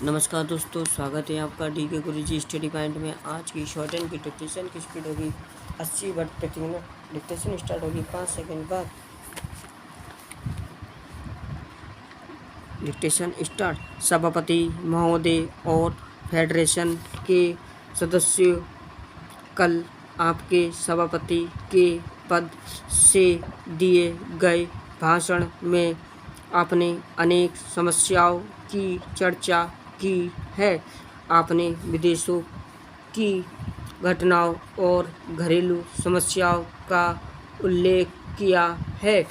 नमस्कार दोस्तों, स्वागत है आपका डी के गुरुजी स्टडी पॉइंट में। आज की शॉर्ट एंड की डिक्टेशन की स्पीड होगी 80 वर्ड प्रति मिनट। डिक्टेशन स्टार्ट होगी 5 सेकंड बाद। Dictation start. सभापति महोदय और फेडरेशन के सदस्यों, कल आपके सभापति के पद से दिए गए भाषण में आपने अनेक समस्याओं की चर्चा की है। आपने विदेशों की घटनाओं और घरेलू समस्याओं का उल्लेख किया है,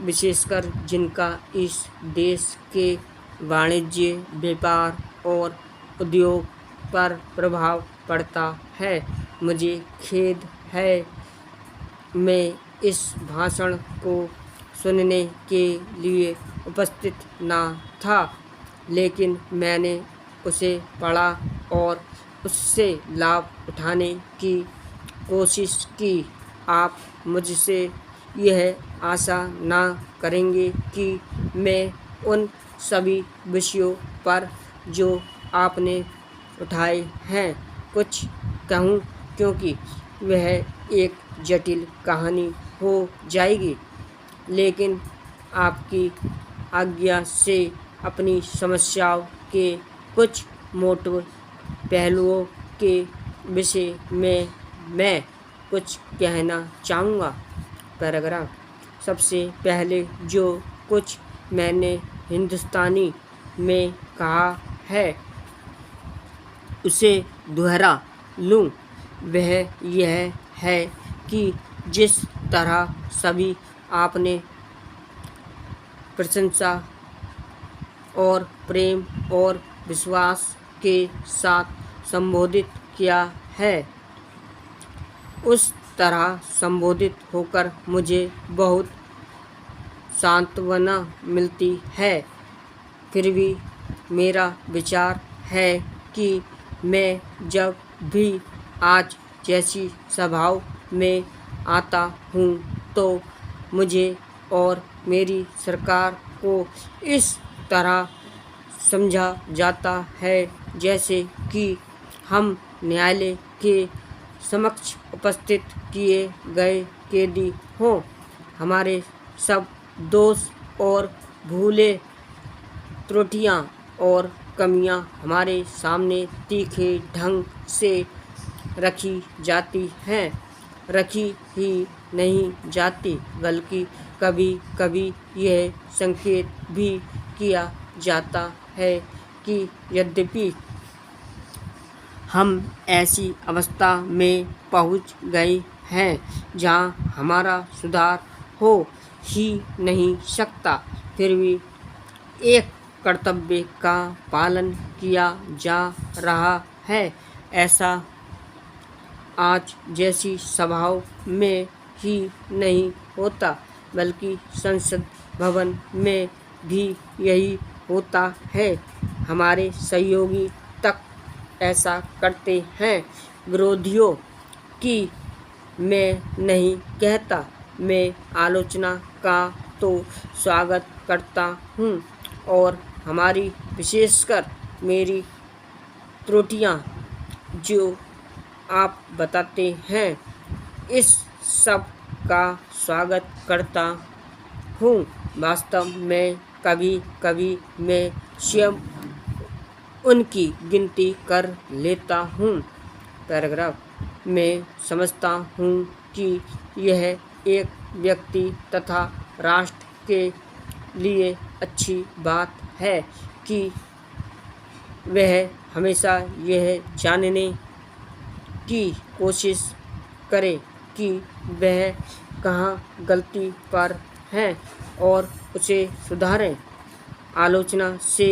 विशेषकर जिनका इस देश के वाणिज्य, व्यापार और उद्योग पर प्रभाव पड़ता है। मुझे खेद है, मैं इस भाषण को सुनने के लिए उपस्थित न था, लेकिन मैंने उसे पढ़ा और उससे लाभ उठाने की कोशिश की। आप मुझसे यह आशा न करेंगे कि मैं उन सभी विषयों पर जो आपने उठाए हैं कुछ कहूँ, क्योंकि वह एक जटिल कहानी हो जाएगी। लेकिन आपकी आज्ञा से अपनी समस्याओं के कुछ मोटे पहलुओं के विषय में मैं कुछ कहना चाहूँगा। पैराग्राफ। सबसे पहले जो कुछ मैंने हिंदुस्तानी में कहा है उसे दोहरा लूँ। वह यह है कि जिस तरह सभी आपने प्रशंसा और प्रेम और विश्वास के साथ संबोधित किया है, उस तरह संबोधित होकर मुझे बहुत सांत्वना मिलती है। फिर भी मेरा विचार है कि मैं जब भी आज जैसी सभाओं में आता हूँ तो मुझे और मेरी सरकार को इस तरह समझा जाता है जैसे कि हम न्यायालय के समक्ष उपस्थित किए गए कैदी हों। हमारे सब दोष और भूले, त्रुटियां और कमियां हमारे सामने तीखे ढंग से रखी जाती हैं। रखी ही नहीं जाती, बल्कि कभी कभी यह संकेत भी किया जाता है कि यद्यपि हम ऐसी अवस्था में पहुंच गए हैं जहां हमारा सुधार हो ही नहीं सकता, फिर भी एक कर्तव्य का पालन किया जा रहा है। ऐसा आज जैसी सभाओं में ही नहीं होता, बल्कि संसद भवन में भी यही होता है। हमारे सहयोगी तक ऐसा करते हैं। विरोधियों की मैं नहीं कहता, मैं आलोचना का तो स्वागत करता हूँ, और हमारी विशेषकर मेरी त्रुटियाँ जो आप बताते हैं, इस सब का स्वागत करता हूँ। वास्तव में कभी कभी मैं स्वयं उनकी गिनती कर लेता हूँ। पैराग्राफ। मैं समझता हूँ कि यह एक व्यक्ति तथा राष्ट्र के लिए अच्छी बात है कि वह हमेशा यह जानने की कोशिश करे कि वह कहाँ गलती पर हैं और उसे सुधारें। आलोचना से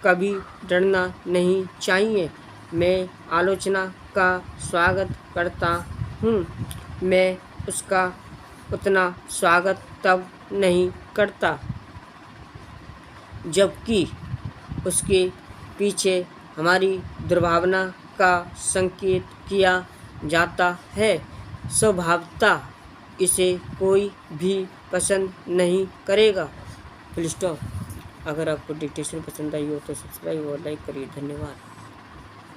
कभी डरना नहीं चाहिए। मैं आलोचना का स्वागत करता हूँ। मैं उसका उतना स्वागत तब नहीं करता जबकि उसके पीछे हमारी दुर्भावना का संकेत किया जाता है। स्वभावतः इसे कोई भी पसंद नहीं करेगा। Full stop. अगर आपको डिक्टेशन पसंद आई हो तो सब्सक्राइब और लाइक करिए। धन्यवाद।